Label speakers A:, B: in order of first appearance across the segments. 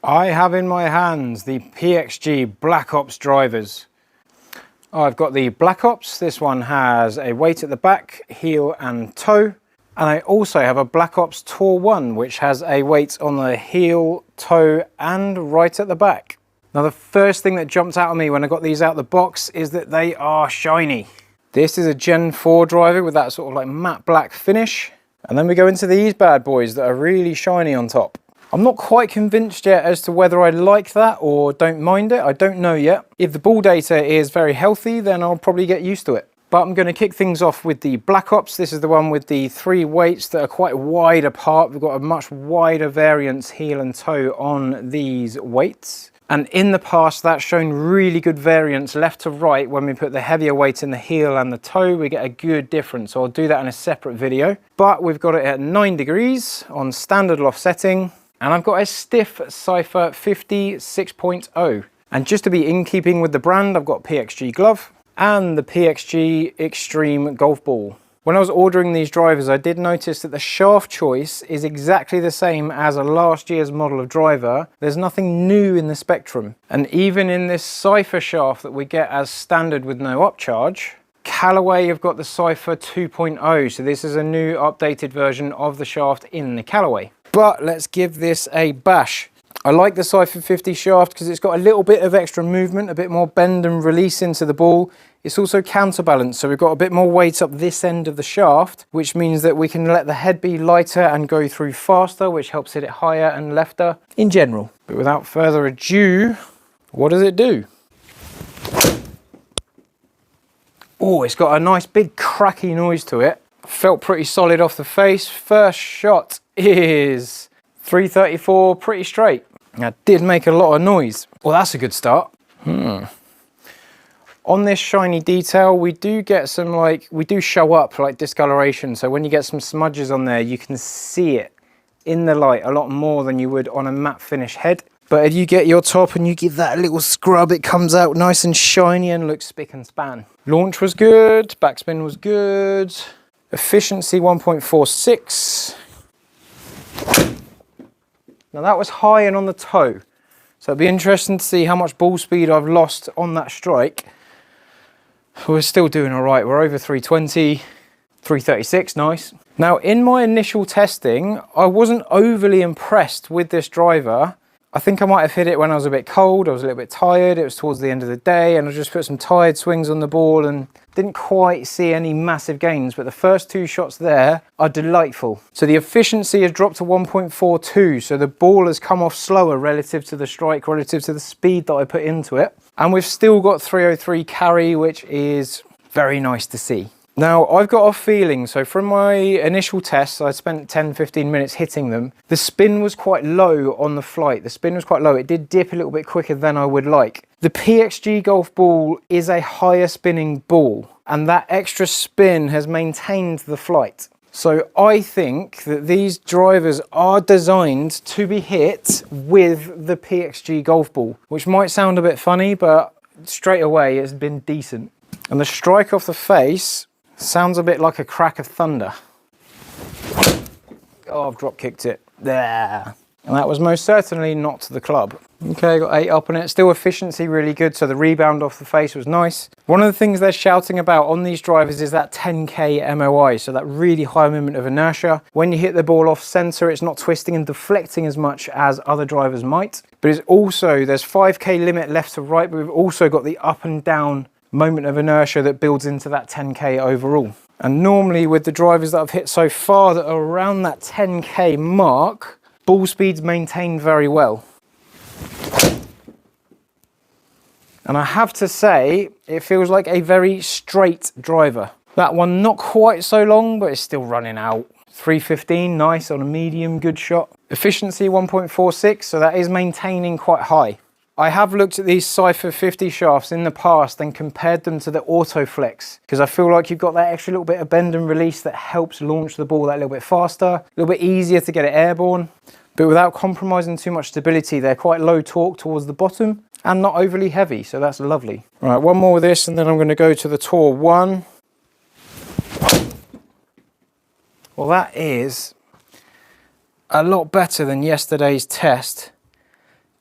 A: I have in my hands the PXG Black Ops drivers. I've got the Black Ops. This one has a weight at the back, heel and toe. And I also have a Black Ops Tour 1, which has a weight on the heel, toe and right at the back. Now the first thing that jumped out at me when I got these out of the box is that they are shiny. This is a Gen 4 driver with that sort of like matte black finish. And then we go into these bad boys that are really shiny on top. I'm not quite convinced yet as to whether I like that or don't mind it. I don't know yet. If the ball data is very healthy, then I'll probably get used to it. But I'm going to kick things off with the Black Ops. This is the one with the 3 weights that are quite wide apart. We've got a much wider variance heel and toe on these weights. And in the past, that's shown really good variance left to right. When we put the heavier weight in the heel and the toe, we get a good difference. So I'll do that in a separate video. But we've got it at 9 degrees on standard loft setting. And I've got a stiff Cypher 50 6.0. And just to be in keeping with the brand, I've got PXG glove and the PXG Extreme golf ball. When I was ordering these drivers, I did notice that the shaft choice is exactly the same as a last year's model of driver. There's nothing new in the spectrum. And even in this Cypher shaft that we get as standard with no upcharge, Callaway have got the Cypher 2.0. So this is a new updated version of the shaft in the Callaway. But let's give this a bash. I like the Cypher 50 shaft because it's got a little bit of extra movement, a bit more bend and release into the ball. It's also counterbalanced, so we've got a bit more weight up this end of the shaft, which means that we can let the head be lighter and go through faster, which helps hit it higher and lefter in general. But without further ado, what does it do? Oh, it's got a nice big cracky noise to it. Felt pretty solid off the face. First shot is 334, pretty straight. That did make a lot of noise. Well, that's a good start. On this shiny detail, we do get some we do show up like discoloration. So when you get some smudges on there, you can see it in the light a lot more than you would on a matte finish head. But if you get your top and you give that a little scrub, it comes out nice and shiny and looks spick and span. Launch was good, backspin was good. Efficiency 1.46. Now that was high and on the toe. So it'd be interesting to see how much ball speed I've lost on that strike. We're still doing all right. We're over 320, 336, nice. Now in my initial testing, I wasn't overly impressed with this driver. I think I might have hit it when I was a bit cold, I was a little bit tired, it was towards the end of the day, and I just put some tired swings on the ball and didn't quite see any massive gains, but the first 2 shots there are delightful. So the efficiency has dropped to 1.42, so the ball has come off slower relative to the strike, relative to the speed that I put into it. And we've still got 303 carry, which is very nice to see. Now, I've got a feeling, so from my initial tests, I spent 10-15 minutes hitting them. The spin was quite low on the flight. The spin was quite low. It did dip a little bit quicker than I would like. The PXG golf ball is a higher spinning ball, and that extra spin has maintained the flight. So I think that these drivers are designed to be hit with the PXG golf ball, which might sound a bit funny, but straight away it's been decent. And the strike off the face sounds a bit like a crack of thunder. Oh, I've drop kicked it. There. And that was most certainly not the club. Okay, got 8 up on it. Still efficiency really good, so the rebound off the face was nice. One of the things they're shouting about on these drivers is that 10K MOI, so that really high moment of inertia. When you hit the ball off center, it's not twisting and deflecting as much as other drivers might. But it's also, there's 5K limit left to right, but we've also got the up and down moment of inertia that builds into that 10K overall. And normally with the drivers that I've hit so far that are around that 10K mark, ball speed's maintained very well. And I have to say, it feels like a very straight driver. That one not quite so long, but it's still running out. 315, nice on a medium, good shot. Efficiency 1.46, so that is maintaining quite high. I have looked at these Cypher 50 shafts in the past and compared them to the Autoflex, because I feel like you've got that extra little bit of bend and release that helps launch the ball that little bit faster, a little bit easier to get it airborne, but without compromising too much stability. They're quite low torque towards the bottom and not overly heavy, so that's lovely. Right, one more with this and then I'm going to go to the Tour 1. Well, that is a lot better than yesterday's test.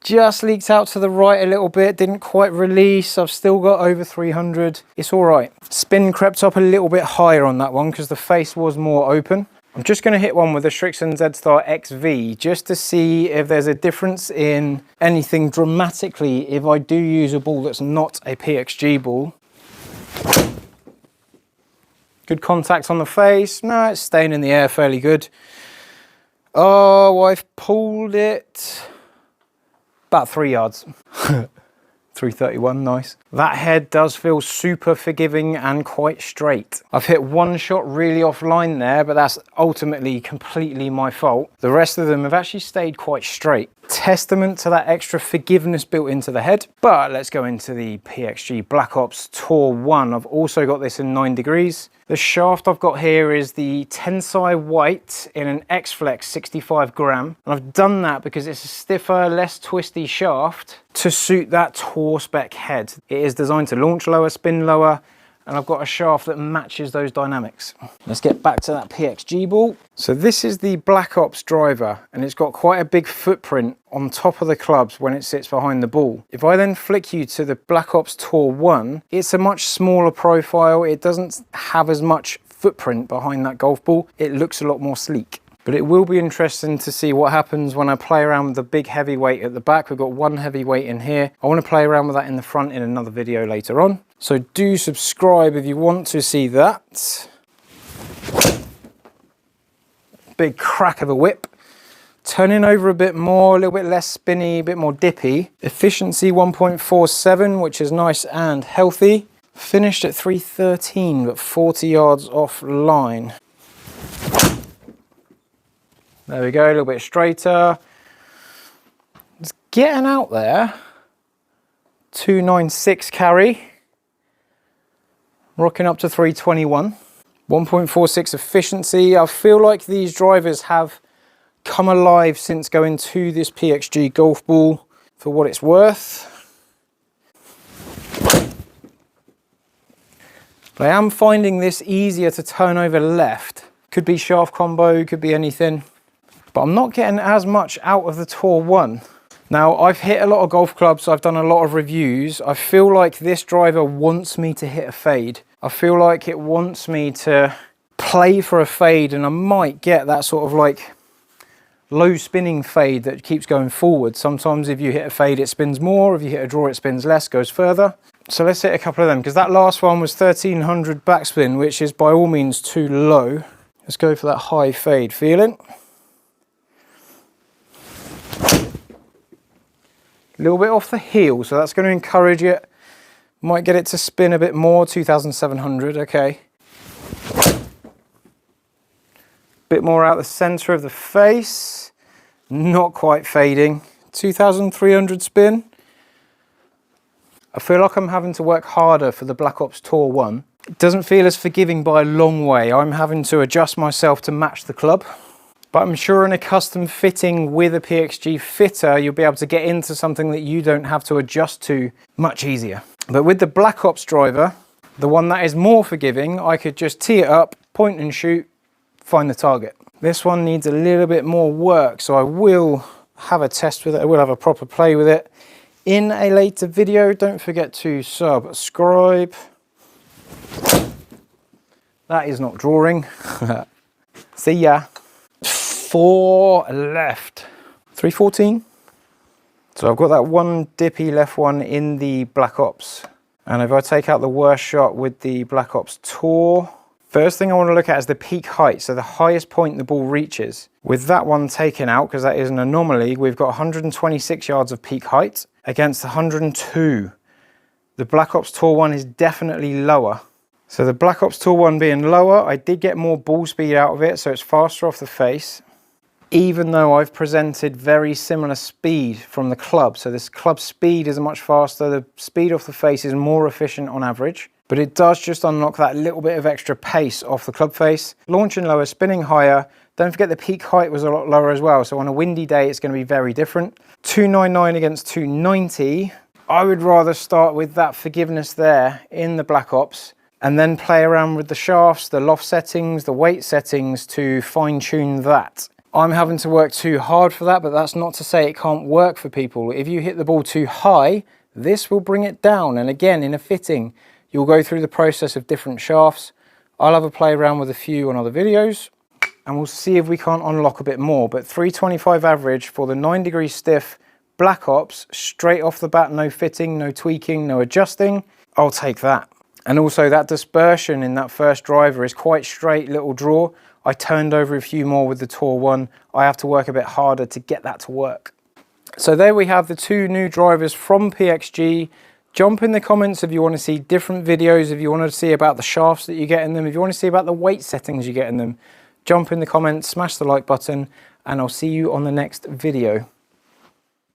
A: just leaked out to the right a little bit, didn't quite release. I've still got over 300. It's all right. Spin crept up a little bit higher on that one because the face was more open. I'm just going to hit one with the Srixon Z-Star XV just to see if there's a difference in anything dramatically if I do use a ball that's not a PXG ball. Good contact on the face. No, it's staying in the air fairly good. Oh, I've pulled it about 3 yards. 331, nice. That head does feel super forgiving and quite straight. I've hit one shot really offline there, but that's ultimately completely my fault. The rest of them have actually stayed quite straight. Testament to that extra forgiveness built into the head. But let's go into the PXG Black Ops Tour 1. I've also got this in 9 degrees. The shaft I've got here is the Tensai White in an X-Flex 65 gram. And I've done that because it's a stiffer, less twisty shaft to suit that tour spec head. It is designed to launch lower, spin lower, and I've got a shaft that matches those dynamics. Let's get back to that PXG ball. So this is the Black Ops driver, and it's got quite a big footprint on top of the clubs when it sits behind the ball. If I then flick you to the Black Ops Tour 1, it's a much smaller profile. It doesn't have as much footprint behind that golf ball. It looks a lot more sleek. But it will be interesting to see what happens when I play around with the big heavyweight at the back. We've got one heavyweight in here. I want to play around with that in the front in another video later on. So do subscribe if you want to see that. Big crack of a whip. Turning over a bit more, a little bit less spinny, a bit more dippy. Efficiency 1.47, which is nice and healthy. Finished at 313, but 40 yards offline. There we go, a little bit straighter. It's getting out there. 296 carry. Rocking up to 321. 1.46 efficiency. I feel like these drivers have come alive since going to this PXG golf ball for what it's worth. But I am finding this easier to turn over left. Could be shaft combo, could be anything. But I'm not getting as much out of the Tour 1. Now, I've hit a lot of golf clubs, I've done a lot of reviews. I feel like this driver wants me to hit a fade. I feel like it wants me to play for a fade, and I might get that sort of like low spinning fade that keeps going forward. Sometimes if you hit a fade, it spins more. If you hit a draw, it spins less, goes further. So let's hit a couple of them, because that last one was 1300 backspin, which is by all means too low. Let's go for that high fade feeling. A little bit off the heel, so that's going to encourage it. Might get it to spin a bit more, 2,700, okay. Bit more out the center of the face, not quite fading. 2,300 spin. I feel like I'm having to work harder for the Black Ops Tour 1. It doesn't feel as forgiving by a long way. I'm having to adjust myself to match the club. But I'm sure in a custom fitting with a PXG fitter, you'll be able to get into something that you don't have to adjust to much easier. But with the Black Ops driver, the one that is more forgiving, I could just tee it up, point and shoot, find the target. This one needs a little bit more work, so I will have a test with it. I will have a proper play with it in a later video. Don't forget to subscribe. That is not drawing. See ya. 4 left. 314. So I've got that one dippy left one in the Black Ops. And if I take out the worst shot with the Black Ops Tour, first thing I want to look at is the peak height, so the highest point the ball reaches. With that one taken out, because that is an anomaly, we've got 126 yards of peak height against 102. The Black Ops Tour 1 is definitely lower. So the Black Ops Tour 1 being lower, I did get more ball speed out of it, so it's faster off the face. Even though I've presented very similar speed from the club. So this club speed is much faster, the speed off the face is more efficient on average, but it does just unlock that little bit of extra pace off the club face. Launching lower, spinning higher. Don't forget the peak height was a lot lower as well, so on a windy day it's going to be very different. 299 against 290. I would rather start with that forgiveness there in the Black Ops, and then play around with the shafts, the loft settings, the weight settings to fine tune that. I'm having to work too hard for that, but that's not to say it can't work for people. If you hit the ball too high, this will bring it down. And again, in a fitting, you'll go through the process of different shafts. I'll have a play around with a few on other videos, and we'll see if we can't unlock a bit more. But 325 average for the 9° stiff Black Ops, straight off the bat, no fitting, no tweaking, no adjusting. I'll take that. And also that dispersion in that first driver is quite straight, little draw. I turned over a few more with the Tour 1. I have to work a bit harder to get that to work. So there we have the 2 new drivers from PXG. Jump in the comments if you want to see different videos, if you want to see about the shafts that you get in them, if you want to see about the weight settings you get in them. Jump in the comments, smash the like button, and I'll see you on the next video.